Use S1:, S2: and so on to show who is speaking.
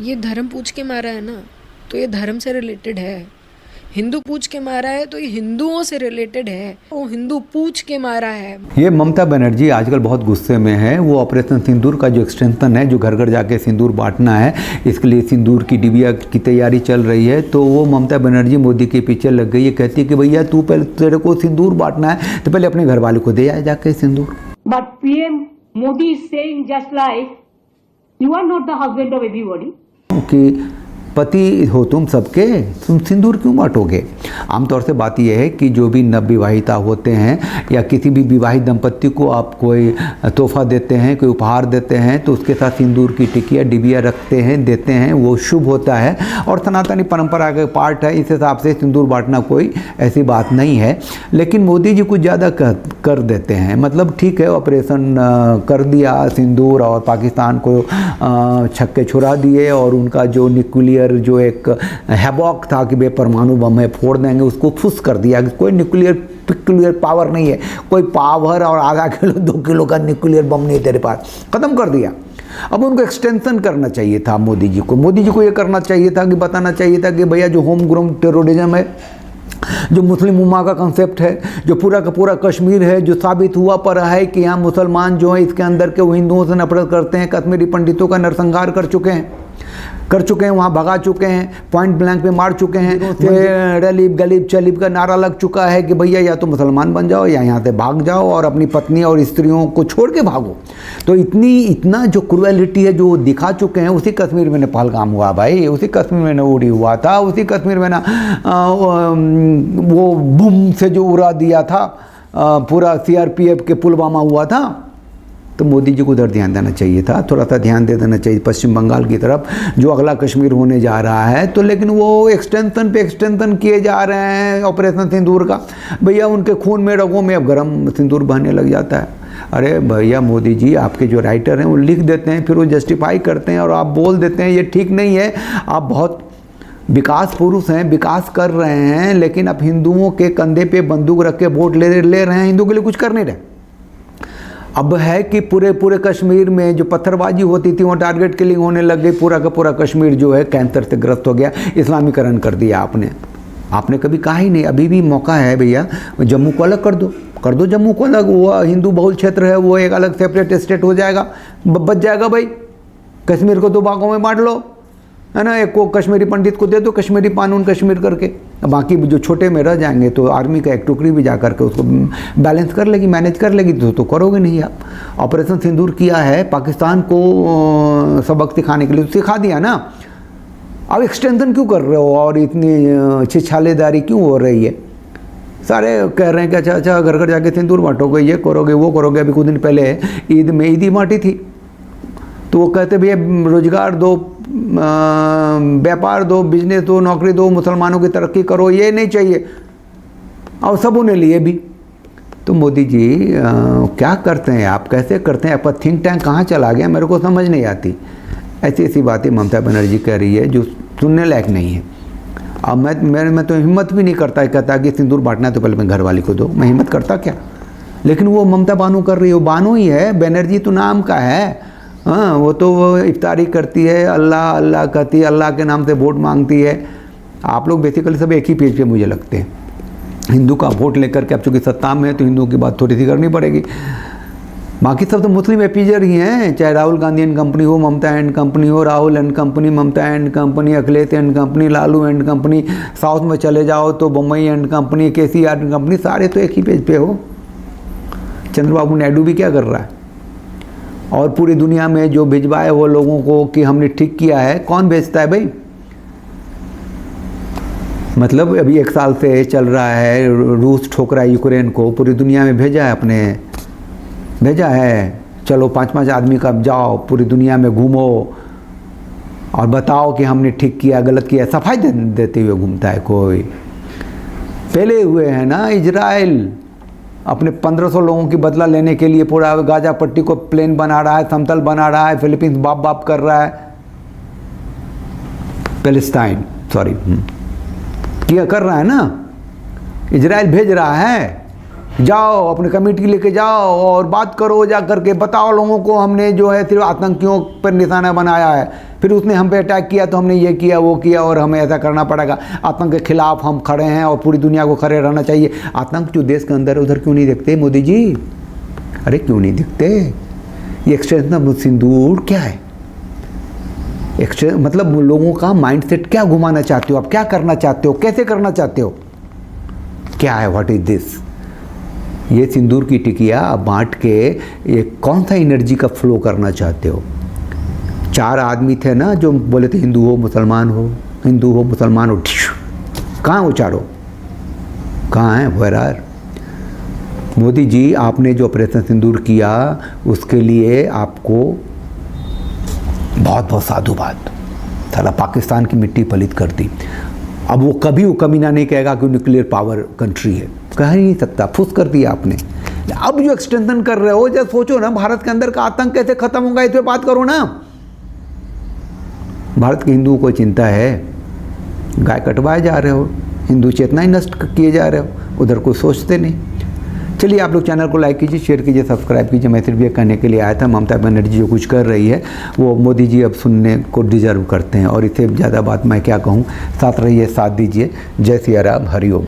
S1: ये धर्म पूछ के मारा है ना, तो ये धर्म से रिलेटेड है। हिंदू पूछ के मारा है तो ये हिंदुओं से रिलेटेड है। वो हिंदू पूछ के मारा है।
S2: ये ममता बनर्जी आजकल बहुत गुस्से में है। वो ऑपरेशन सिंदूर का जो एक्सटेंशन है, जो घर घर जाके सिंदूर बांटना है, इसके लिए सिंदूर की डिबिया की तैयारी चल रही है। तो वो ममता बनर्जी मोदी के पीछे लग गई है। कहती है कि भैया तू पहले, तेरे को सिंदूर बांटना है तो पहले अपने घर वाले को दे आए जाके sindoor.
S3: But PM Modi is saying just like you are not the husband of everybody.
S2: कि पति हो तुम सबके, तुम सिंदूर क्यों बांटोगे। आमतौर से बात यह है कि जो भी नवविवाहिता होते हैं या किसी भी विवाहित दंपति को आप कोई तोहफा देते हैं, कोई उपहार देते हैं, तो उसके साथ सिंदूर की टिकिया डिबिया रखते हैं, देते हैं। वो शुभ होता है और सनातनी परंपरा का पार्ट है। इस हिसाब से सिंदूर बांटना कोई ऐसी बात नहीं है। लेकिन मोदी जी कुछ ज़्यादा कर देते हैं। मतलब ठीक है, ऑपरेशन कर दिया सिंदूर और पाकिस्तान को छक्के छुड़ा दिए, और उनका जो न्यूक्लियर जो एक हैवॉक था कि वे परमाणु बम है फोड़ देंगे, उसको फुस कर दिया। कोई न्यूक्लियर पावर नहीं है, कोई पावर और आधा किलो 2 किलो का न्यूक्लियर बम नहीं है तेरे पास, ख़त्म कर दिया। अब उनको एक्सटेंशन करना चाहिए था मोदी जी को। मोदी जी को ये करना चाहिए था कि बताना चाहिए था कि भैया जो होम ग्रोन टेररिज्म है, जो मुस्लिम उम्मा का कंसेप्ट है, जो पूरा का पूरा कश्मीर है, जो साबित हुआ पर है कि यहाँ मुसलमान जो है इसके अंदर के वो हिंदुओं से नफरत करते हैं। कश्मीरी पंडितों का नरसंहार कर चुके हैं, वहाँ भगा चुके हैं, पॉइंट ब्लैंक पे मार चुके हैं। रलीब गलीब चलीब का नारा लग चुका है कि भैया या तो मुसलमान बन जाओ या यहाँ से भाग जाओ और अपनी पत्नी और स्त्रियों को छोड़ के भागो। तो इतना जो क्रूएलिटी है जो दिखा चुके हैं। उसी कश्मीर में पहलगाम हुआ भाई, उसी कश्मीर में उड़ी हुआ था, उसी कश्मीर में वो बूम से जो उड़ा दिया था पूरा CRPF के पुलवामा हुआ था। तो मोदी जी को उधर ध्यान देना चाहिए था, थोड़ा सा ध्यान दे देना चाहिए पश्चिम बंगाल की तरफ, जो अगला कश्मीर होने जा रहा है। तो लेकिन वो एक्सटेंशन पे एक्सटेंशन किए जा रहे हैं ऑपरेशन सिंदूर का। भैया उनके खून में रगों में अब गर्म सिंदूर बहने लग जाता है। अरे भैया मोदी जी, आपके जो राइटर हैं वो लिख देते हैं, फिर वो जस्टिफाई करते हैं और आप बोल देते हैं ये ठीक नहीं है। आप बहुत विकास पुरुष हैं, विकास कर रहे हैं, लेकिन आप हिंदुओं के कंधे पे बंदूक रख के वोट ले रहे हैं, हिंदू के लिए कुछ कर नहीं रहे। अब है कि पूरे कश्मीर में जो पत्थरबाजी होती थी वो टारगेट किलिंग होने लग गई। पूरा का पूरा कश्मीर जो है कैंसर से ग्रस्त हो गया, इस्लामीकरण कर दिया आपने कभी कहा ही नहीं। अभी भी मौका है भैया, जम्मू को अलग कर दो जम्मू को अलग। वो हिंदू बहुल क्षेत्र है, वो एक अलग सेपरेट स्टेट हो जाएगा, बच जाएगा भाई। कश्मीर को 2 भागों में बांट लो, है ना। एक को कश्मीरी पंडित को दे दो, कश्मीरी कानून कश्मीर करके। बाकी जो छोटे में रह जाएंगे तो आर्मी का एक टुकड़ी भी जा करके उसको बैलेंस कर लेगी, मैनेज कर लेगी। तो करोगे नहीं आप। ऑपरेशन सिंदूर किया है पाकिस्तान को सबक सिखाने के लिए, तो सिखा दिया ना। अब एक्सटेंशन क्यों कर रहे हो और इतनी छिछालेदारी क्यों हो रही है। सारे कह रहे हैं कि अच्छा घर घर जाके सिंदूर बांटोगे, ये करोगे वो करोगे। अभी कुछ दिन पहले ईद में ईदी बांटी थी, तो वो कहते भैया रोजगार दो, व्यापार दो, बिजनेस दो, नौकरी दो, मुसलमानों की तरक्की करो, ये नहीं चाहिए। और सब उन्हें लिए भी। तो मोदी जी क्या करते हैं आप, कैसे करते हैं, आपका थिंक टैंक कहाँ चला गया, मेरे को समझ नहीं आती। ऐसी बातें ममता बनर्जी कह रही है जो सुनने लायक नहीं है। अब मैं तो हिम्मत भी नहीं करता कहता कि सिंदूर बांटना है तो पहले मैं घर वाली को दो। मैं हिम्मत करता क्या। लेकिन वो ममता बानू कर रही है, वो बानू ही है, बनर्जी तो नाम का है। हाँ, वो तो इफ्तारी करती है, अल्लाह अल्लाह कहती है, अल्लाह के नाम से वोट मांगती है। आप लोग बेसिकली सब एक ही पेज पे मुझे लगते हैं। हिंदू का वोट लेकर के अब चूँकि सत्ता में है तो हिंदुओं की बात थोड़ी सी करनी पड़ेगी। बाकी सब तो मुस्लिम एपीजर ही हैं, चाहे राहुल गांधी एंड कंपनी हो, ममता एंड कंपनी हो, Rahul and company, Mamata and company, Akhilesh and company, Lalu and company. South में चले जाओ तो Bombay and company, KCR and company, सारे तो एक ही पेज पे हो। चंद्रबाबू नायडू भी क्या कर रहा है। और पूरी दुनिया में जो भिजवाए वो लोगों को कि हमने ठीक किया है, कौन भेजता है भाई। मतलब अभी 1 साल से चल रहा है, रूस ठोक रहा है यूक्रेन को, पूरी दुनिया में भेजा है। चलो 5-5 आदमी का जाओ पूरी दुनिया में घूमो और बताओ कि हमने ठीक किया गलत किया, सफाई देते हुए घूमता है कोई। पहले हुए हैं ना इजराइल, अपने 1500 लोगों की बदला लेने के लिए पूरा गाजा पट्टी को प्लेन बना रहा है, समतल बना रहा है। फिलीपींस बाप कर रहा है, पैलेस्टाइन सॉरी किया कर रहा है ना। इजराइल भेज रहा है जाओ अपनी कमेटी लेके जाओ और बात करो, जा करके बताओ लोगों को हमने जो है सिर्फ आतंकियों पर निशाना बनाया है, फिर उसने हम पे अटैक किया तो हमने ये किया वो किया और हमें ऐसा करना पड़ेगा। आतंक के खिलाफ हम खड़े हैं और पूरी दुनिया को खड़े रहना चाहिए। आतंक जो देश के अंदर है उधर क्यों नहीं दिखते मोदी जी? अरे क्यों नहीं दिखते? ये एक्सटेंशन ऑफ सिंदूर क्या है? मतलब लोगों का माइंडसेट क्या घुमाना चाहते हो आप? क्या करना चाहते हो? कैसे करना चाहते हो? क्या है? What is this? ये सिंदूर की टिकिया बांट के ये कौन सा एनर्जी का फ्लो करना चाहते हो? 4 आदमी थे ना जो बोले थे हिंदू हो मुसलमान हो, हिंदू हो मुसलमान हो। कहाँ वो चारों? कहाँ हैं? Where are? मोदी जी आपने जो ऑपरेशन सिंदूर किया उसके लिए आपको बहुत बहुत साधुवाद। साला पाकिस्तान की मिट्टी पलित कर दी। अब वो कभी वो कमीना नहीं कहेगा कि न्यूक्लियर पावर कंट्री है, कह ही नहीं सकता, फुस कर दिया आपने। अब जो एक्सटेंशन कर रहे हो, जब सोचो ना भारत के अंदर का आतंक कैसे खत्म होगा, इस पे बात करो ना। भारत के हिंदुओं को चिंता है, गाय कटवाए जा रहे हो, हिंदू चेतना ही नष्ट किए जा रहे हो, उधर कोई सोचते नहीं। चलिए आप लोग चैनल को लाइक कीजिए, शेयर कीजिए, सब्सक्राइब कीजिए। मैं सिर्फ ये कहने के लिए आया था, ममता बनर्जी जो कुछ कर रही है वो मोदी जी अब सुनने को डिजर्व करते हैं, और इससे ज़्यादा बात मैं क्या कहूँ। साथ रहिए, साथ दीजिए। जय सिया राम, हरिओम।